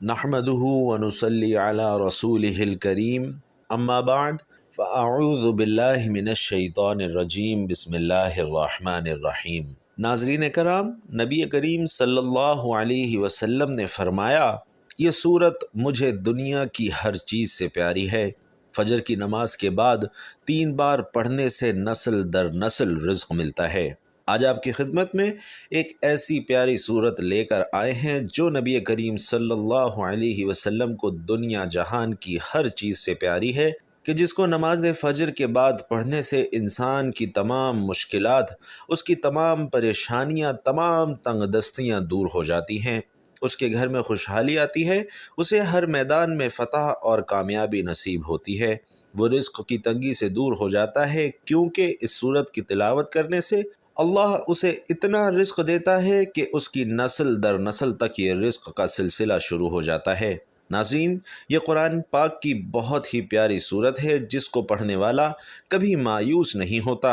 نحمده ونصلي على رسوله الكريم اما بعد فاعوذ باللہ من الشیطان الرجیم بسم اللہ الرحمن الرحیم۔ ناظرین کرام، نبی کریم صلی اللہ علیہ وسلم نے فرمایا، یہ سورت مجھے دنیا کی ہر چیز سے پیاری ہے۔ فجر کی نماز کے بعد 3 بار پڑھنے سے نسل در نسل رزق ملتا ہے۔ آج آپ کی خدمت میں ایک ایسی پیاری صورت لے کر آئے ہیں جو نبی کریم صلی اللہ علیہ وسلم کو دنیا جہان کی ہر چیز سے پیاری ہے، کہ جس کو نماز فجر کے بعد پڑھنے سے انسان کی تمام مشکلات، اس کی تمام پریشانیاں، تمام تنگ دستیاں دور ہو جاتی ہیں، اس کے گھر میں خوشحالی آتی ہے، اسے ہر میدان میں فتح اور کامیابی نصیب ہوتی ہے، وہ رزق کی تنگی سے دور ہو جاتا ہے، کیونکہ اس صورت کی تلاوت کرنے سے اللہ اسے اتنا رزق دیتا ہے کہ اس کی نسل در نسل تک یہ رزق کا سلسلہ شروع ہو جاتا ہے۔ ناظرین، یہ قرآن پاک کی بہت ہی پیاری صورت ہے جس کو پڑھنے والا کبھی مایوس نہیں ہوتا۔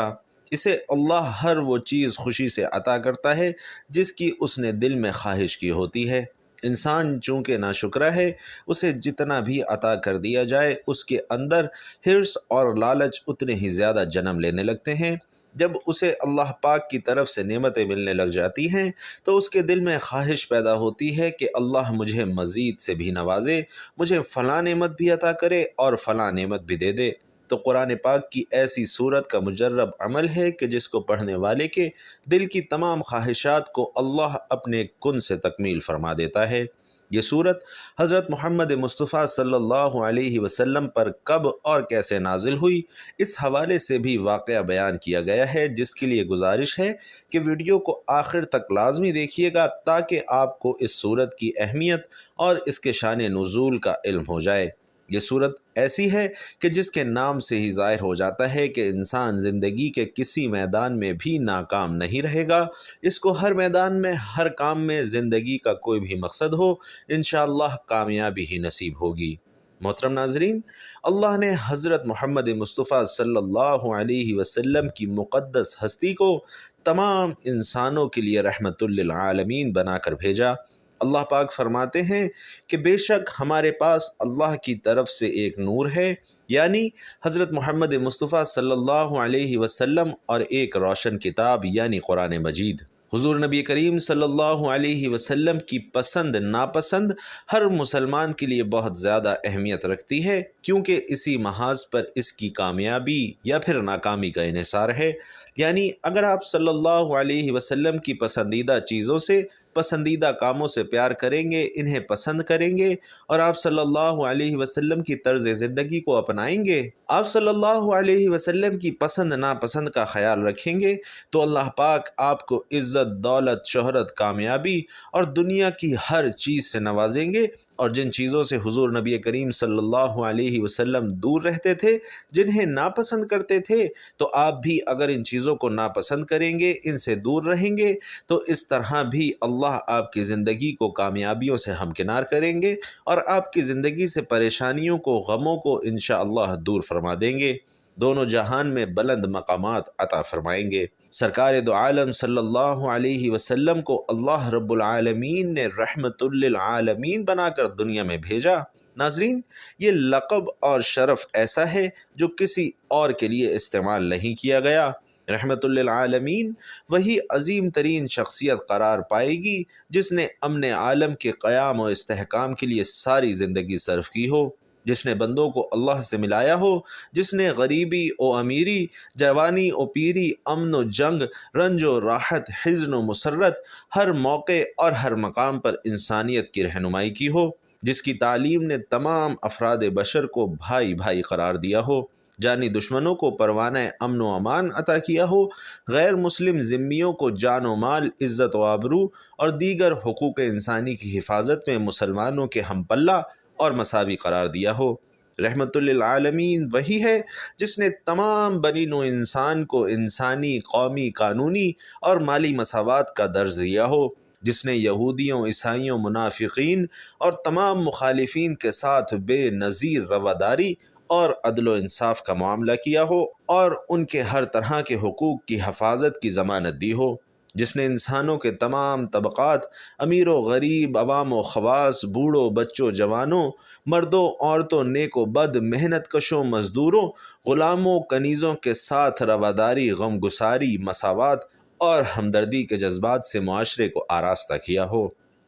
اسے اللہ ہر وہ چیز خوشی سے عطا کرتا ہے جس کی اس نے دل میں خواہش کی ہوتی ہے۔ انسان چونکہ ناشکرا ہے، اسے جتنا بھی عطا کر دیا جائے اس کے اندر حرص اور لالچ اتنے ہی زیادہ جنم لینے لگتے ہیں۔ جب اسے اللہ پاک کی طرف سے نعمتیں ملنے لگ جاتی ہیں تو اس کے دل میں خواہش پیدا ہوتی ہے کہ اللہ مجھے مزید سے بھی نوازے، مجھے فلاں نعمت بھی عطا کرے اور فلاں نعمت بھی دے دے۔ تو قرآن پاک کی ایسی صورت کا مجرب عمل ہے کہ جس کو پڑھنے والے کے دل کی تمام خواہشات کو اللہ اپنے کن سے تکمیل فرما دیتا ہے۔ یہ صورت حضرت محمد مصطفیٰ صلی اللہ علیہ وسلم پر کب اور کیسے نازل ہوئی، اس حوالے سے بھی واقعہ بیان کیا گیا ہے، جس کے لیے گزارش ہے کہ ویڈیو کو آخر تک لازمی دیکھیے گا تاکہ آپ کو اس صورت کی اہمیت اور اس کے شان نزول کا علم ہو جائے۔ یہ صورت ایسی ہے کہ جس کے نام سے ہی ظاہر ہو جاتا ہے کہ انسان زندگی کے کسی میدان میں بھی ناکام نہیں رہے گا، اس کو ہر میدان میں، ہر کام میں زندگی کا کوئی بھی مقصد ہو، انشاءاللہ کامیابی ہی نصیب ہوگی۔ محترم ناظرین، اللہ نے حضرت محمد مصطفیٰ صلی اللہ علیہ وسلم کی مقدس ہستی کو تمام انسانوں کے لیے رحمت للعالمین بنا کر بھیجا۔ اللہ پاک فرماتے ہیں کہ بے شک ہمارے پاس اللہ کی طرف سے ایک نور ہے، یعنی حضرت محمد مصطفیٰ صلی اللہ علیہ وسلم، اور ایک روشن کتاب یعنی قرآن مجید۔ حضور نبی کریم صلی اللہ علیہ وسلم کی پسند ناپسند ہر مسلمان کے لیے بہت زیادہ اہمیت رکھتی ہے، کیونکہ اسی محاذ پر اس کی کامیابی یا پھر ناکامی کا انحصار ہے۔ یعنی اگر آپ صلی اللہ علیہ وسلم کی پسندیدہ چیزوں سے، پسندیدہ کاموں سے پیار کریں گے، انہیں پسند کریں گے، اور آپ صلی اللہ علیہ وسلم کی طرز زندگی کو اپنائیں گے، آپ صلی اللہ علیہ وسلم کی پسند ناپسند کا خیال رکھیں گے، تو اللہ پاک آپ کو عزت، دولت، شہرت، کامیابی اور دنیا کی ہر چیز سے نوازیں گے، اور جن چیزوں سے حضور نبی کریم صلی اللہ علیہ وسلم دور رہتے تھے، جنہیں ناپسند کرتے تھے، تو آپ بھی اگر ان چیزوں کو ناپسند کریں گے، ان سے دور رہیں گے، تو اس طرح بھی اللہ آپ کی زندگی کو کامیابیوں سے ہمکنار کریں گے، اور آپ کی زندگی سے پریشانیوں کو، غموں کو انشاءاللہ دور فرما دیں گے، دونوں جہان میں بلند مقامات عطا فرمائیں گے۔ سرکار دو عالم صلی اللہ علیہ وسلم کو اللہ رب العالمین نے رحمت للعالمین بنا کر دنیا میں بھیجا۔ ناظرین، یہ لقب اور شرف ایسا ہے جو کسی اور کے لیے استعمال نہیں کیا گیا۔ رحمت للعالمین وہی عظیم ترین شخصیت قرار پائے گی جس نے امن عالم کے قیام و استحکام کے لیے ساری زندگی صرف کی ہو، جس نے بندوں کو اللہ سے ملایا ہو، جس نے غریبی و امیری، جوانی و پیری، امن و جنگ، رنج و راحت، حزن و مسرت، ہر موقع اور ہر مقام پر انسانیت کی رہنمائی کی ہو، جس کی تعلیم نے تمام افراد بشر کو بھائی بھائی قرار دیا ہو، جانی دشمنوں کو پروانہ امن و امان عطا کیا ہو، غیر مسلم ذمیوں کو جان و مال، عزت و آبرو اور دیگر حقوق انسانی کی حفاظت میں مسلمانوں کے ہم پلہ اور مساوی قرار دیا ہو۔ رحمت للعالمین وہی ہے جس نے تمام بنی نوع انسان کو انسانی، قومی، قانونی اور مالی مساوات کا درس دیا ہو، جس نے یہودیوں، عیسائیوں، منافقین اور تمام مخالفین کے ساتھ بے نظیر رواداری اور عدل و انصاف کا معاملہ کیا ہو، اور ان کے ہر طرح کے حقوق کی حفاظت کی ضمانت دی ہو۔ جس نے انسانوں کے تمام طبقات، امیر و غریب، عوام و خواص، بوڑھوں بچوں جوانوں، مردوں عورتوں، نیک و بد، محنت کشوں مزدوروں، غلاموں کنیزوں کے ساتھ رواداری، غم گساری، مساوات اور ہمدردی کے جذبات سے معاشرے کو آراستہ کیا ہو۔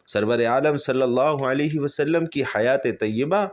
سرور عالم صلی اللہ علیہ وسلم کی حیات طیبہ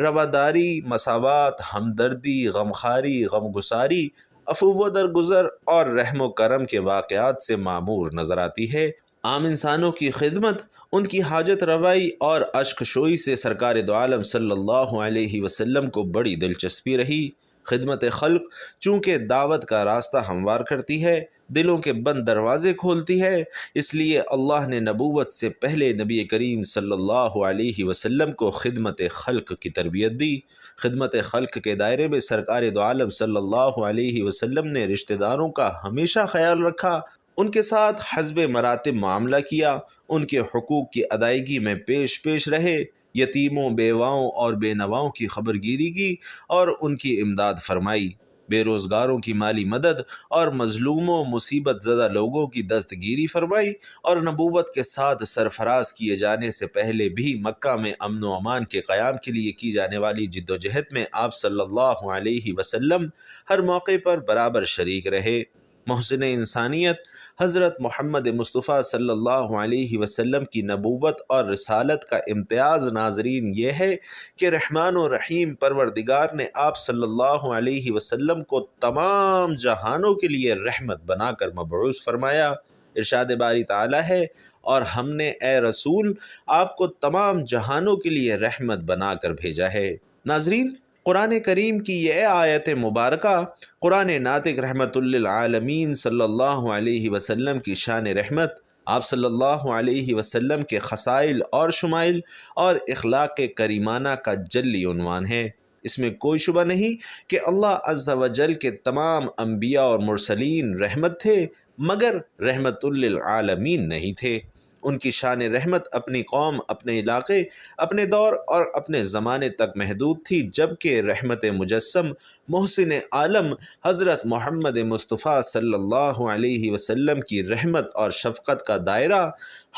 رواداری، مساوات، ہمدردی، غمخواری، غم گساری، عفو و درگزر اور رحم و کرم کے واقعات سے معمور نظر آتی ہے۔ عام انسانوں کی خدمت، ان کی حاجت روائی اور اشک شوئی سے سرکار دو عالم صلی اللہ علیہ وسلم کو بڑی دلچسپی رہی۔ خدمت خلق چونکہ دعوت کا راستہ ہموار کرتی ہے، دلوں کے بند دروازے کھولتی ہے، اس لیے اللہ نے نبوت سے پہلے نبی کریم صلی اللہ علیہ وسلم کو خدمت خلق کی تربیت دی۔ خدمت خلق کے دائرے میں سرکار دو عالم صلی اللہ علیہ وسلم نے رشتہ داروں کا ہمیشہ خیال رکھا، ان کے ساتھ حسب مراتب معاملہ کیا، ان کے حقوق کی ادائیگی میں پیش رہے، یتیموں، بیواؤں اور بے نواؤں کی خبرگیری کی اور ان کی امداد فرمائی، بے روزگاروں کی مالی مدد اور مظلوموں مصیبت زدہ لوگوں کی دستگیری فرمائی، اور نبوت کے ساتھ سرفراز کیے جانے سے پہلے بھی مکہ میں امن و امان کے قیام کے لیے کی جانے والی جد و جہد میں آپ صلی اللہ علیہ وسلم ہر موقع پر برابر شریک رہے۔ محسن انسانیت حضرت محمد مصطفیٰ صلی اللہ علیہ وسلم کی نبوت اور رسالت کا امتیاز ناظرین یہ ہے کہ رحمان و رحیم پروردگار نے آپ صلی اللہ علیہ وسلم کو تمام جہانوں کے لیے رحمت بنا کر مبعوث فرمایا۔ ارشاد باری تعالی ہے، اور ہم نے اے رسول آپ کو تمام جہانوں کے لیے رحمت بنا کر بھیجا ہے۔ ناظرین، قرآن کریم کی یہ آیت مبارکہ قرآن ناطق رحمت للعالمین صلی اللہ علیہ وسلم کی شان رحمت، آپ صلی اللہ علیہ وسلم کے خصائل اور شمائل اور اخلاق کریمانہ کا جلی عنوان ہے۔ اس میں کوئی شبہ نہیں کہ اللہ عز و جل کے تمام انبیاء اور مرسلین رحمت تھے، مگر رحمت للعالمین نہیں تھے۔ ان کی شان رحمت اپنی قوم، اپنے علاقے، اپنے دور اور اپنے زمانے تک محدود تھی، جبکہ رحمت مجسم محسن عالم حضرت محمد مصطفیٰ صلی اللہ علیہ وسلم کی رحمت اور شفقت کا دائرہ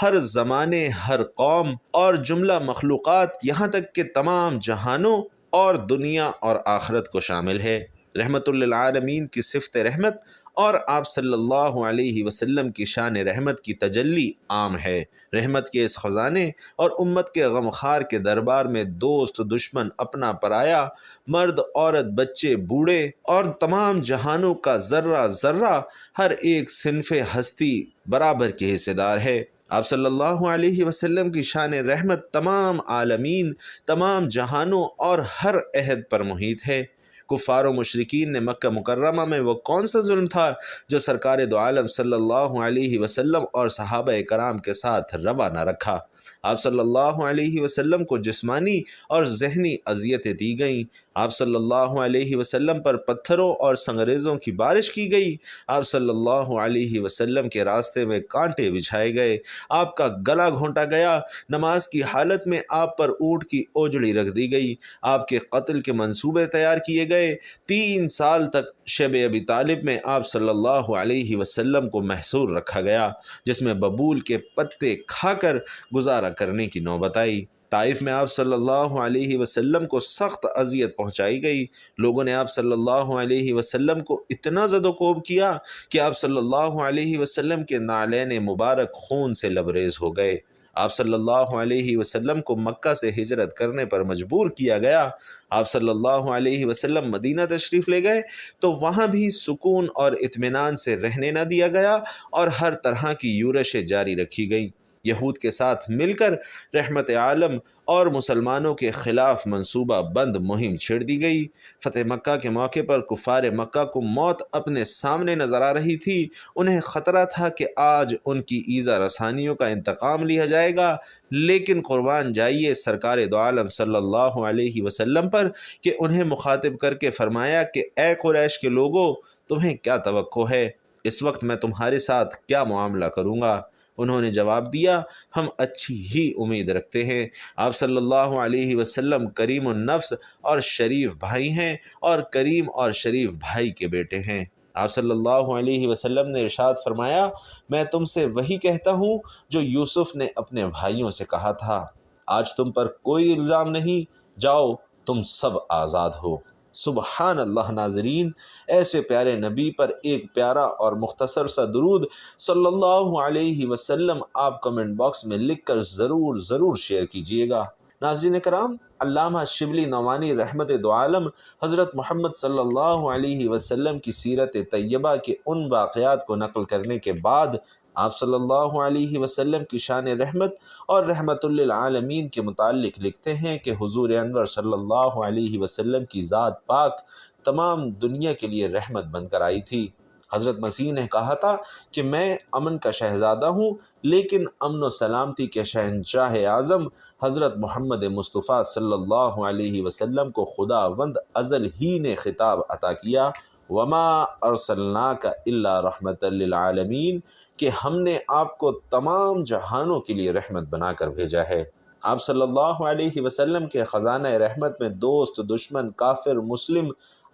ہر زمانے، ہر قوم اور جملہ مخلوقات، یہاں تک کہ تمام جہانوں اور دنیا اور آخرت کو شامل ہے۔ رحمت للعالمین کی صفت رحمت اور آپ صلی اللہ علیہ وسلم کی شان رحمت کی تجلی عام ہے۔ رحمت کے اس خزانے اور امت کے غمخوار کے دربار میں دوست، دشمن، اپنا پرایا، مرد، عورت، بچے، بوڑھے اور تمام جہانوں کا ذرہ ذرہ، ہر ایک صنف ہستی برابر کے حصے دار ہے۔ آپ صلی اللہ علیہ وسلم کی شان رحمت تمام عالمین، تمام جہانوں اور ہر عہد پر محیط ہے۔ کفار و مشرکین نے مکہ مکرمہ میں وہ کون سا ظلم تھا جو سرکار دو عالم صلی اللہ علیہ وسلم اور صحابہ کرام کے ساتھ روا نہ رکھا؟ آپ صلی اللہ علیہ وسلم کو جسمانی اور ذہنی اذیتیں دی گئیں، آپ صلی اللہ علیہ وسلم پر پتھروں اور سنگریزوں کی بارش کی گئی، آپ صلی اللہ علیہ وسلم کے راستے میں کانٹے بچھائے گئے، آپ کا گلا گھونٹا گیا، نماز کی حالت میں آپ پر اونٹ کی اوجڑی رکھ دی گئی، آپ کے قتل کے منصوبے تیار کیے گئے، 3 سال تک شب ابی طالب میں آپ صلی اللہ علیہ وسلم کو محصور رکھا گیا، جس میں ببول کے پتے کھا کر گزارا کرنے کی نوبت آئی۔ طائف میں آپ صلی اللہ علیہ وسلم کو سخت اذیت پہنچائی گئی، لوگوں نے آپ صلی اللہ علیہ وسلم کو اتنا زد و کوب کیا کہ آپ صلی اللہ علیہ وسلم کے نعلین مبارک خون سے لبریز ہو گئے۔ آپ صلی اللہ علیہ وسلم کو مکہ سے ہجرت کرنے پر مجبور کیا گیا۔ آپ صلی اللہ علیہ وسلم مدینہ تشریف لے گئے تو وہاں بھی سکون اور اطمینان سے رہنے نہ دیا گیا اور ہر طرح کی یورشیں جاری رکھی گئیں۔ یہود کے ساتھ مل کر رحمت عالم اور مسلمانوں کے خلاف منصوبہ بند مہم چھیڑ دی گئی۔ فتح مکہ کے موقع پر کفار مکہ کو موت اپنے سامنے نظر آ رہی تھی، انہیں خطرہ تھا کہ آج ان کی ایذا رسانیوں کا انتقام لیا جائے گا، لیکن قربان جائیے سرکار دو عالم صلی اللہ علیہ وسلم پر کہ انہیں مخاطب کر کے فرمایا کہ اے قریش کے لوگوں، تمہیں کیا توقع ہے؟ اس وقت میں تمہارے ساتھ کیا معاملہ کروں گا؟ انہوں نے جواب دیا، ہم اچھی ہی امید رکھتے ہیں۔ آپ صلی اللہ علیہ وسلم کریم النفس اور شریف بھائی ہیں اور کریم اور شریف بھائی کے بیٹے ہیں۔ آپ صلی اللہ علیہ وسلم نے ارشاد فرمایا، میں تم سے وہی کہتا ہوں جو یوسف نے اپنے بھائیوں سے کہا تھا، آج تم پر کوئی الزام نہیں، جاؤ تم سب آزاد ہو۔ سبحان اللہ۔ ناظرین، ایسے پیارے نبی پر ایک پیارا اور مختصر سا درود صلی اللہ علیہ وسلم آپ کمنٹ باکس میں لکھ کر ضرور شیئر کیجئے گا۔ ناظرین کرام، علامہ شبلی نعمانی رحمت دو عالم حضرت محمد صلی اللہ علیہ وسلم کی سیرت طیبہ کے ان واقعات کو نقل کرنے کے بعد آپ صلی اللہ علیہ وسلم کی شان رحمت اور رحمت للعالمین کے متعلق لکھتے ہیں کہ حضور انور صلی اللہ علیہ وسلم کی ذات پاک تمام دنیا کے لیے رحمت بن کر آئی تھی۔ حضرت مسیح نے کہا تھا کہ میں امن کا شہزادہ ہوں، لیکن امن و سلامتی کے شہنشاہ اعظم حضرت محمد مصطفیٰ صلی اللہ علیہ وسلم کو خداوند ازل ہی نے خطاب عطا کیا، وما ارسلناک الا رحمت للعالمین، کہ ہم نے آپ کو تمام جہانوں کے لیے رحمت بنا کر بھیجا ہے۔ آپ صلی اللہ علیہ وسلم کے خزانہ رحمت میں دوست، دشمن، کافر، مسلم،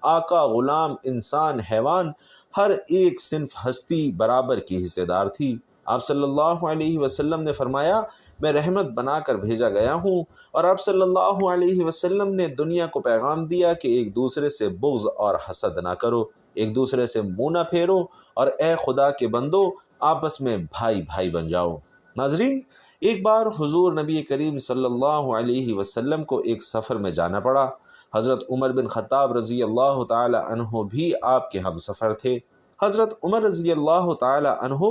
آقا، غلام، انسان، حیوان، ہر ایک صنف ہستی برابر کی حصے دار تھی۔ آپ صلی اللہ علیہ وسلم نے فرمایا، میں رحمت بنا کر بھیجا گیا ہوں، اور آپ صلی اللہ علیہ وسلم نے دنیا کو پیغام دیا کہ ایک دوسرے سے بغض اور حسد نہ کرو، ایک دوسرے سے منہ نہ پھیرو، اور اے خدا کے بندو آپس میں بھائی بھائی بن جاؤ۔ ناظرین، ایک بار حضور نبی کریم صلی اللہ علیہ وسلم کو ایک سفر میں جانا پڑا۔ حضرت عمر بن خطاب رضی اللہ تعالی عنہ بھی آپ کے ہم سفر تھے۔ حضرت عمر رضی اللہ تعالی عنہ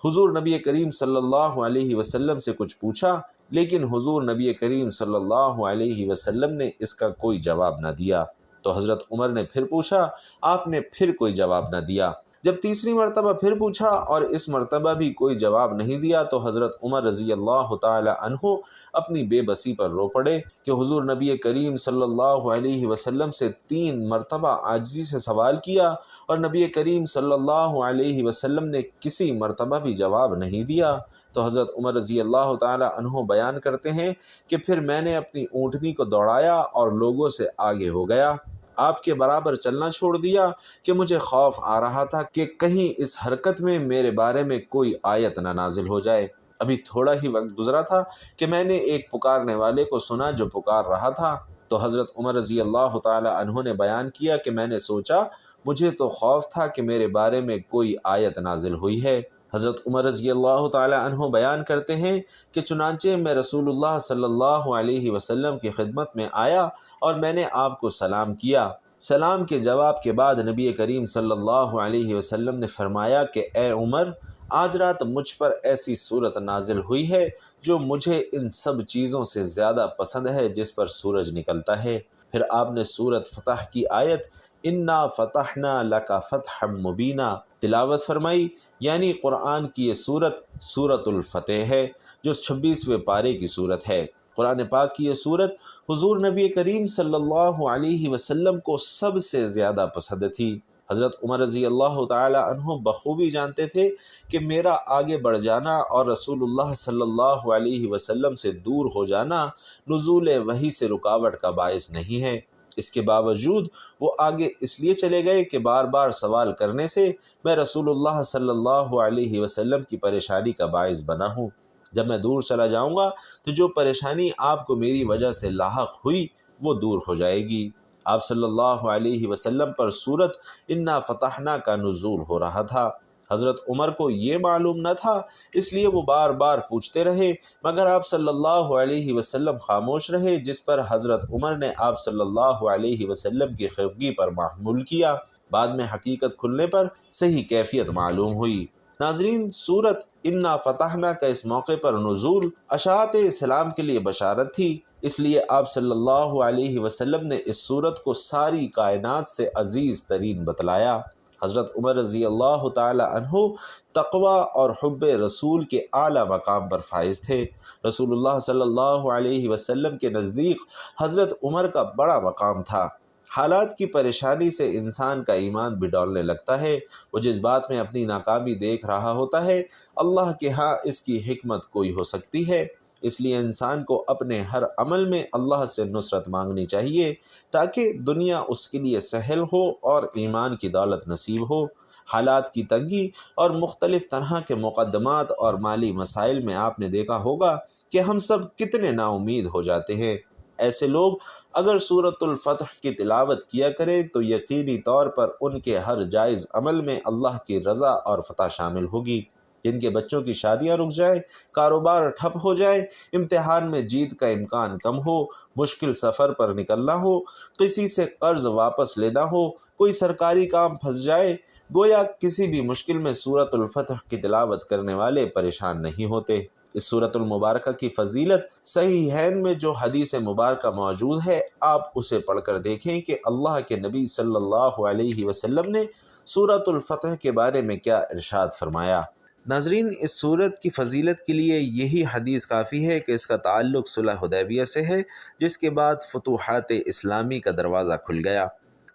حضور نبی کریم صلی اللہ علیہ وسلم سے کچھ پوچھا، لیکن حضور نبی کریم صلی اللہ علیہ وسلم نے اس کا کوئی جواب نہ دیا۔ تو حضرت عمر نے پھر پوچھا، آپ نے پھر کوئی جواب نہ دیا۔ جب تیسری مرتبہ پھر پوچھا اور اس مرتبہ بھی کوئی جواب نہیں دیا، تو حضرت عمر رضی اللہ تعالی عنہ اپنی بے بسی پر رو پڑے کہ حضور نبی کریم صلی اللہ علیہ وسلم سے 3 مرتبہ عاجزی سے سوال کیا، اور نبی کریم صلی اللہ علیہ وسلم نے کسی مرتبہ بھی جواب نہیں دیا۔ تو حضرت عمر رضی اللہ تعالی عنہ بیان کرتے ہیں کہ پھر میں نے اپنی اونٹنی کو دوڑایا اور لوگوں سے آگے ہو گیا، آپ کے برابر چلنا چھوڑ دیا کہ مجھے خوف آ رہا تھا کہ کہیں اس حرکت میں میرے بارے میں کوئی آیت نہ نازل ہو جائے۔ ابھی تھوڑا ہی وقت گزرا تھا کہ میں نے ایک پکارنے والے کو سنا جو پکار رہا تھا۔ تو حضرت عمر رضی اللہ تعالی عنہ نے بیان کیا کہ میں نے سوچا مجھے تو خوف تھا کہ میرے بارے میں کوئی آیت نازل ہوئی ہے۔ حضرت عمر رضی اللہ تعالی عنہ بیان کرتے ہیں کہ چنانچہ میں رسول اللہ صلی اللہ علیہ وسلم کی خدمت میں آیا اور میں نے آپ کو سلام کیا۔ سلام کے جواب کے بعد نبی کریم صلی اللہ علیہ وسلم نے فرمایا کہ اے عمر، آج رات مجھ پر ایسی صورت نازل ہوئی ہے جو مجھے ان سب چیزوں سے زیادہ پسند ہے جس پر سورج نکلتا ہے۔ پھر آپ نے سورت فتح کی آیت انا فتحنا لک فتحا مبینا تلاوت فرمائی، یعنی قرآن کی یہ سورت الفتح ہے جو 26ویں پارے کی سورت ہے۔ قرآن پاک کی یہ سورت حضور نبی کریم صلی اللہ علیہ وسلم کو سب سے زیادہ پسند تھی۔ حضرت عمر رضی اللہ تعالی عنہ بخوبی جانتے تھے کہ میرا آگے بڑھ جانا اور رسول اللہ صلی اللہ علیہ وسلم سے دور ہو جانا نزول وحی سے رکاوٹ کا باعث نہیں ہے۔ اس کے باوجود وہ آگے اس لیے چلے گئے کہ بار بار سوال کرنے سے میں رسول اللہ صلی اللہ علیہ وسلم کی پریشانی کا باعث بنا ہوں۔ جب میں دور چلا جاؤں گا تو جو پریشانی آپ کو میری وجہ سے لاحق ہوئی وہ دور ہو جائے گی۔ آپ صلی اللہ علیہ وسلم پر سورت انا فتحنا کا نزول ہو رہا تھا۔ حضرت عمر کو یہ معلوم نہ تھا، اس لیے وہ بار بار پوچھتے رہے، مگر آپ صلی اللہ علیہ وسلم خاموش رہے، جس پر حضرت عمر نے آپ صلی اللہ علیہ وسلم کی خفگی پر محمول کیا۔ بعد میں حقیقت کھلنے پر صحیح کیفیت معلوم ہوئی۔ ناظرین، سورت انا فتحنا کا اس موقع پر نزول اشاعت اسلام کے لیے بشارت تھی، اس لیے آپ صلی اللہ علیہ وسلم نے اس سورت کو ساری کائنات سے عزیز ترین بتلایا۔ حضرت عمر رضی اللہ تعالی عنہ تقوی اور حب رسول کے اعلیٰ مقام پر فائز تھے۔ رسول اللہ صلی اللہ علیہ وسلم کے نزدیک حضرت عمر کا بڑا مقام تھا۔ حالات کی پریشانی سے انسان کا ایمان بھی ڈولنے لگتا ہے۔ وہ جس بات میں اپنی ناکامی دیکھ رہا ہوتا ہے، اللہ کے ہاں اس کی حکمت کوئی ہو سکتی ہے۔ اس لیے انسان کو اپنے ہر عمل میں اللہ سے نصرت مانگنی چاہیے تاکہ دنیا اس کے لیے سہل ہو اور ایمان کی دولت نصیب ہو۔ حالات کی تنگی اور مختلف طرح کے مقدمات اور مالی مسائل میں آپ نے دیکھا ہوگا کہ ہم سب کتنے نا امید ہو جاتے ہیں۔ ایسے لوگ اگر سورۃ الفتح کی تلاوت کیا کریں تو یقینی طور پر ان کے ہر جائز عمل میں اللہ کی رضا اور فتح شامل ہوگی۔ جن کے بچوں کی شادیاں رک جائیں، کاروبار ٹھپ ہو جائے، امتحان میں جیت کا امکان کم ہو، مشکل سفر پر نکلنا ہو، کسی سے قرض واپس لینا ہو، کوئی سرکاری کام پھنس جائے، گویا کسی بھی مشکل میں سورۃ الفتح کی تلاوت کرنے والے پریشان نہیں ہوتے۔ اس سورۃ المبارکہ کی فضیلت صحیحین میں جو حدیث مبارکہ موجود ہے، آپ اسے پڑھ کر دیکھیں کہ اللہ کے نبی صلی اللہ علیہ وسلم نے سورۃ الفتح کے بارے میں کیا ارشاد فرمایا۔ ناظرین، اس سورت کی فضیلت کے لیے یہی حدیث کافی ہے کہ اس کا تعلق صلح حدیبیہ سے ہے، جس کے بعد فتوحات اسلامی کا دروازہ کھل گیا۔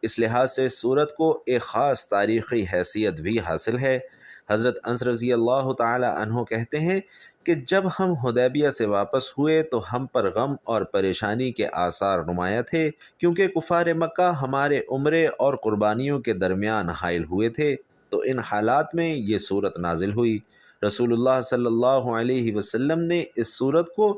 اس لحاظ سے اس سورت کو ایک خاص تاریخی حیثیت بھی حاصل ہے۔ حضرت انس رضی اللہ تعالی عنہ کہتے ہیں کہ جب ہم حدیبیہ سے واپس ہوئے تو ہم پر غم اور پریشانی کے آثار نمایاں تھے، کیونکہ کفار مکہ ہمارے عمرے اور قربانیوں کے درمیان حائل ہوئے تھے۔ تو ان حالات میں یہ صورت نازل ہوئی۔ رسول اللہ صلی اللہ علیہ وسلم نے اس صورت کو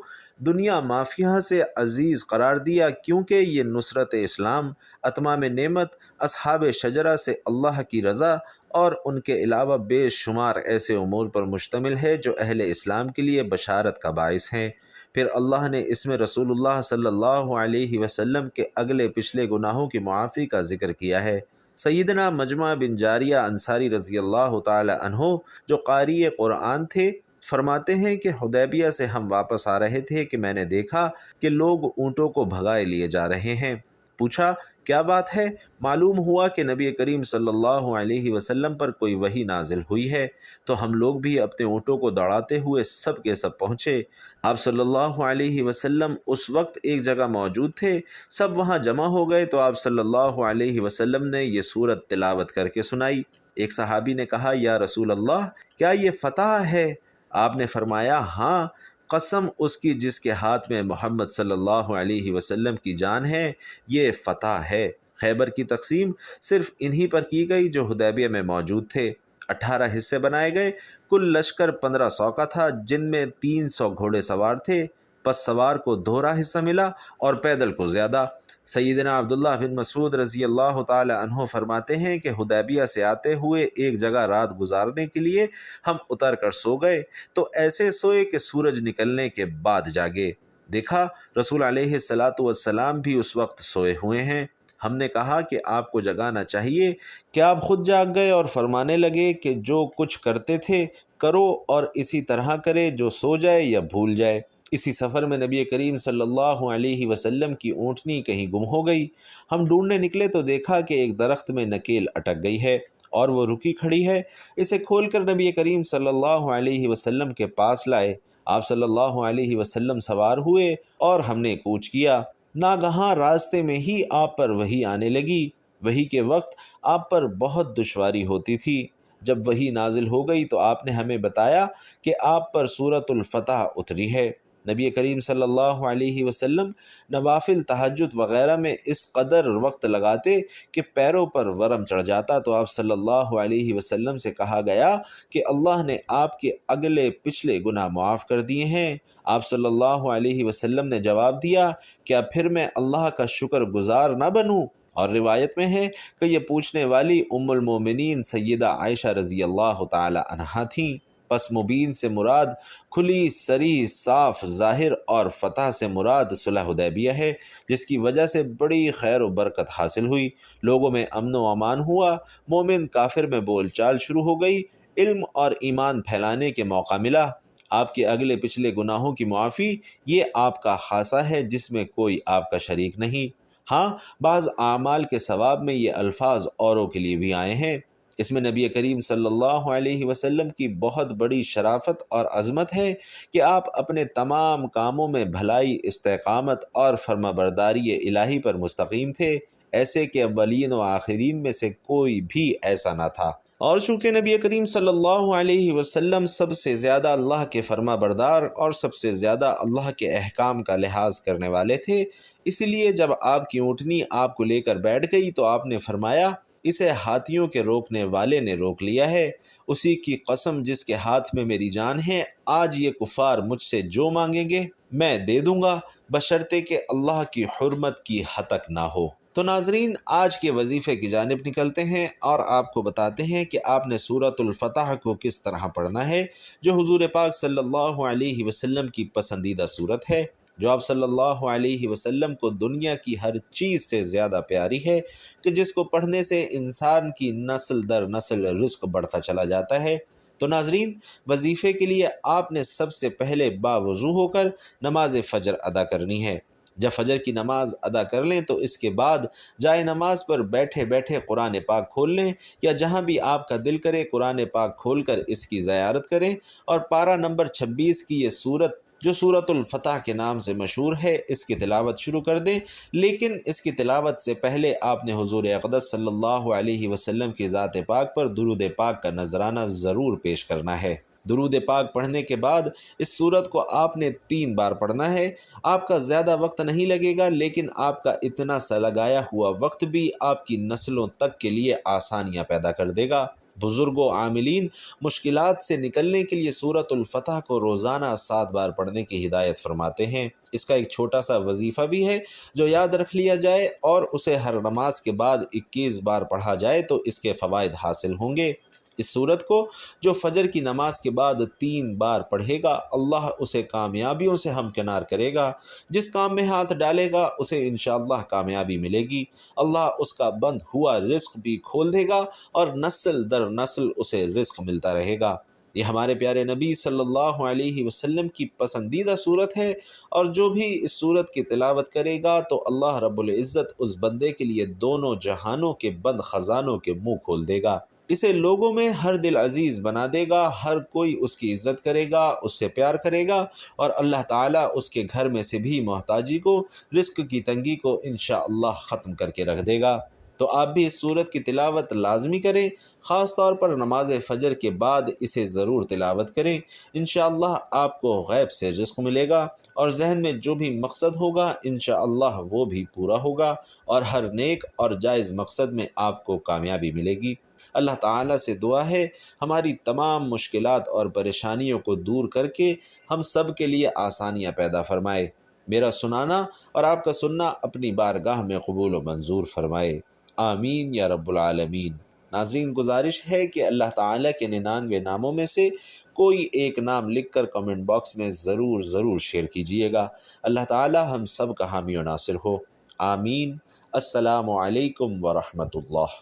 دنیا مافیہ سے عزیز قرار دیا، کیونکہ یہ نصرت اسلام، اتمام نعمت، اصحاب شجرہ سے اللہ کی رضا اور ان کے علاوہ بے شمار ایسے امور پر مشتمل ہے جو اہل اسلام کے لیے بشارت کا باعث ہیں۔ پھر اللہ نے اس میں رسول اللہ صلی اللہ علیہ وسلم کے اگلے پچھلے گناہوں کی معافی کا ذکر کیا ہے۔ سیدنا مجمع بن جاریہ انصاری رضی اللہ تعالی عنہ جو قاری قرآن تھے، فرماتے ہیں کہ حدیبیہ سے ہم واپس آ رہے تھے کہ میں نے دیکھا کہ لوگ اونٹوں کو بھگائے لیے جا رہے ہیں۔ پوچھا کیا بات ہے؟ معلوم ہوا کہ نبی کریم صلی اللہ علیہ وسلم پر کوئی وحی نازل ہوئی ہے، تو ہم لوگ بھی اپنے اونٹوں کو دوڑاتے ہوئے سب کے سب پہنچے۔ آپ صلی اللہ علیہ وسلم اس وقت ایک جگہ موجود تھے، سب وہاں جمع ہو گئے تو آپ صلی اللہ علیہ وسلم نے یہ سورت تلاوت کر کے سنائی۔ ایک صحابی نے کہا یا رسول اللہ، کیا یہ فتح ہے؟ آپ نے فرمایا ہاں، قسم اس کی جس کے ہاتھ میں محمد صلی اللہ علیہ وسلم کی جان ہے، یہ فتح ہے۔ خیبر کی تقسیم صرف انہی پر کی گئی جو حدیبیہ میں موجود تھے۔ 18 حصے بنائے گئے، کل لشکر 1500 کا تھا، جن میں 300 گھوڑے سوار تھے، پس سوار کو دوہرا حصہ ملا اور پیدل کو زیادہ۔ سیدنا عبداللہ بن مسعود رضی اللہ تعالی عنہ فرماتے ہیں کہ حدیبیہ سے آتے ہوئے ایک جگہ رات گزارنے کے لیے ہم اتر کر سو گئے، تو ایسے سوئے کہ سورج نکلنے کے بعد جاگے، دیکھا رسول علیہ السلام بھی اس وقت سوئے ہوئے ہیں۔ ہم نے کہا کہ آپ کو جگانا چاہیے، کہ آپ خود جاگ گئے اور فرمانے لگے کہ جو کچھ کرتے تھے کرو اور اسی طرح کرے، جو سو جائے یا بھول جائے۔ اسی سفر میں نبی کریم صلی اللہ علیہ وسلم کی اونٹنی کہیں گم ہو گئی۔ ہم ڈھونڈنے نکلے تو دیکھا کہ ایک درخت میں نکیل اٹک گئی ہے اور وہ رکی کھڑی ہے۔ اسے کھول کر نبی کریم صلی اللہ علیہ وسلم کے پاس لائے۔ آپ صلی اللہ علیہ وسلم سوار ہوئے اور ہم نے کوچ کیا۔ ناگہاں راستے میں ہی آپ پر وحی آنے لگی۔ وحی کے وقت آپ پر بہت دشواری ہوتی تھی۔ جب وحی نازل ہو گئی تو آپ نے ہمیں بتایا کہ آپ پر سورۃ الفتح اتری ہے۔ نبی کریم صلی اللہ علیہ وسلم نوافل، تہجد وغیرہ میں اس قدر وقت لگاتے کہ پیروں پر ورم چڑھ جاتا، تو آپ صلی اللہ علیہ وسلم سے کہا گیا کہ اللہ نے آپ کے اگلے پچھلے گناہ معاف کر دیے ہیں۔ آپ صلی اللہ علیہ وسلم نے جواب دیا، کیا پھر میں اللہ کا شکر گزار نہ بنوں؟ اور روایت میں ہے کہ یہ پوچھنے والی ام المومنین سیدہ عائشہ رضی اللہ تعالی عنہا تھیں۔ پس مبین سے مراد کھلی، صریح، صاف، ظاہر، اور فتح سے مراد صلح حدیبیہ ہے، جس کی وجہ سے بڑی خیر و برکت حاصل ہوئی، لوگوں میں امن و امان ہوا، مومن کافر میں بول چال شروع ہو گئی، علم اور ایمان پھیلانے کے موقع ملا۔ آپ کے اگلے پچھلے گناہوں کی معافی یہ آپ کا خاصہ ہے جس میں کوئی آپ کا شریک نہیں۔ ہاں، بعض اعمال کے ثواب میں یہ الفاظ اوروں کے لیے بھی آئے ہیں۔ اس میں نبی کریم صلی اللہ علیہ وسلم کی بہت بڑی شرافت اور عظمت ہے کہ آپ اپنے تمام کاموں میں بھلائی، استقامت اور فرمانبرداری الہی پر مستقیم تھے، ایسے کہ اولین و آخرین میں سے کوئی بھی ایسا نہ تھا۔ اور چونکہ نبی کریم صلی اللہ علیہ وسلم سب سے زیادہ اللہ کے فرما بردار اور سب سے زیادہ اللہ کے احکام کا لحاظ کرنے والے تھے، اسی لیے جب آپ کی اونٹنی آپ کو لے کر بیٹھ گئی تو آپ نے فرمایا اسے ہاتھیوں کے روکنے والے نے روک لیا ہے۔ اسی کی قسم جس کے ہاتھ میں میری جان ہے، آج یہ کفار مجھ سے جو مانگیں گے میں دے دوں گا، بشرطے کہ اللہ کی حرمت کی ہتک نہ ہو۔ تو ناظرین، آج کے وظیفے کی جانب نکلتے ہیں اور آپ کو بتاتے ہیں کہ آپ نے سورۃ الفتح کو کس طرح پڑھنا ہے، جو حضور پاک صلی اللہ علیہ وسلم کی پسندیدہ صورت ہے، جو آپ صلی اللہ علیہ وسلم کو دنیا کی ہر چیز سے زیادہ پیاری ہے، کہ جس کو پڑھنے سے انسان کی نسل در نسل رزق بڑھتا چلا جاتا ہے۔ تو ناظرین، وظیفے کے لیے آپ نے سب سے پہلے باوضو ہو کر نماز فجر ادا کرنی ہے۔ جب فجر کی نماز ادا کر لیں تو اس کے بعد جائے نماز پر بیٹھے بیٹھے قرآن پاک کھول لیں، یا جہاں بھی آپ کا دل کرے قرآن پاک کھول کر اس کی زیارت کریں، اور پارہ نمبر 26 کی یہ سورت جو سورۃ الفتح کے نام سے مشہور ہے، اس کی تلاوت شروع کر دیں۔ لیکن اس کی تلاوت سے پہلے آپ نے حضور اقدس صلی اللہ علیہ وسلم کی ذات پاک پر درود پاک کا نذرانہ ضرور پیش کرنا ہے۔ درود پاک پڑھنے کے بعد اس سورت کو آپ نے 3 بار پڑھنا ہے۔ آپ کا زیادہ وقت نہیں لگے گا، لیکن آپ کا اتنا سا لگایا ہوا وقت بھی آپ کی نسلوں تک کے لیے آسانیاں پیدا کر دے گا۔ بزرگ و عاملین مشکلات سے نکلنے کے لیے سورۃ الفتح کو روزانہ 7 بار پڑھنے کی ہدایت فرماتے ہیں۔ اس کا ایک چھوٹا سا وظیفہ بھی ہے جو یاد رکھ لیا جائے اور اسے ہر نماز کے بعد 21 بار پڑھا جائے تو اس کے فوائد حاصل ہوں گے۔ اس سورت کو جو فجر کی نماز کے بعد 3 بار پڑھے گا، اللہ اسے کامیابیوں سے ہمکنار کرے گا۔ جس کام میں ہاتھ ڈالے گا اسے انشاءاللہ کامیابی ملے گی۔ اللہ اس کا بند ہوا رزق بھی کھول دے گا اور نسل در نسل اسے رزق ملتا رہے گا۔ یہ ہمارے پیارے نبی صلی اللہ علیہ وسلم کی پسندیدہ صورت ہے، اور جو بھی اس صورت کی تلاوت کرے گا تو اللہ رب العزت اس بندے کے لیے دونوں جہانوں کے بند خزانوں کے منہ کھول دے گا۔ اسے لوگوں میں ہر دل عزیز بنا دے گا، ہر کوئی اس کی عزت کرے گا، اس سے پیار کرے گا، اور اللہ تعالیٰ اس کے گھر میں سے بھی محتاجی کو، رزق کی تنگی کو انشاءاللہ ختم کر کے رکھ دے گا۔ تو آپ بھی اس سورت کی تلاوت لازمی کریں، خاص طور پر نماز فجر کے بعد اسے ضرور تلاوت کریں۔ انشاءاللہ آپ کو غیب سے رزق ملے گا، اور ذہن میں جو بھی مقصد ہوگا انشاءاللہ وہ بھی پورا ہوگا، اور ہر نیک اور جائز مقصد میں آپ کو کامیابی ملے گی۔ اللہ تعالیٰ سے دعا ہے ہماری تمام مشکلات اور پریشانیوں کو دور کر کے ہم سب کے لیے آسانیاں پیدا فرمائے۔ میرا سنانا اور آپ کا سننا اپنی بارگاہ میں قبول و منظور فرمائے، آمین یا رب العالمین۔ ناظرین، گزارش ہے کہ اللہ تعالیٰ کے 99 ناموں میں سے کوئی ایک نام لکھ کر کمنٹ باکس میں ضرور شیئر کیجئے گا۔ اللہ تعالیٰ ہم سب کا حامی و ناصر ہو، آمین۔ السلام علیکم ورحمۃ اللہ۔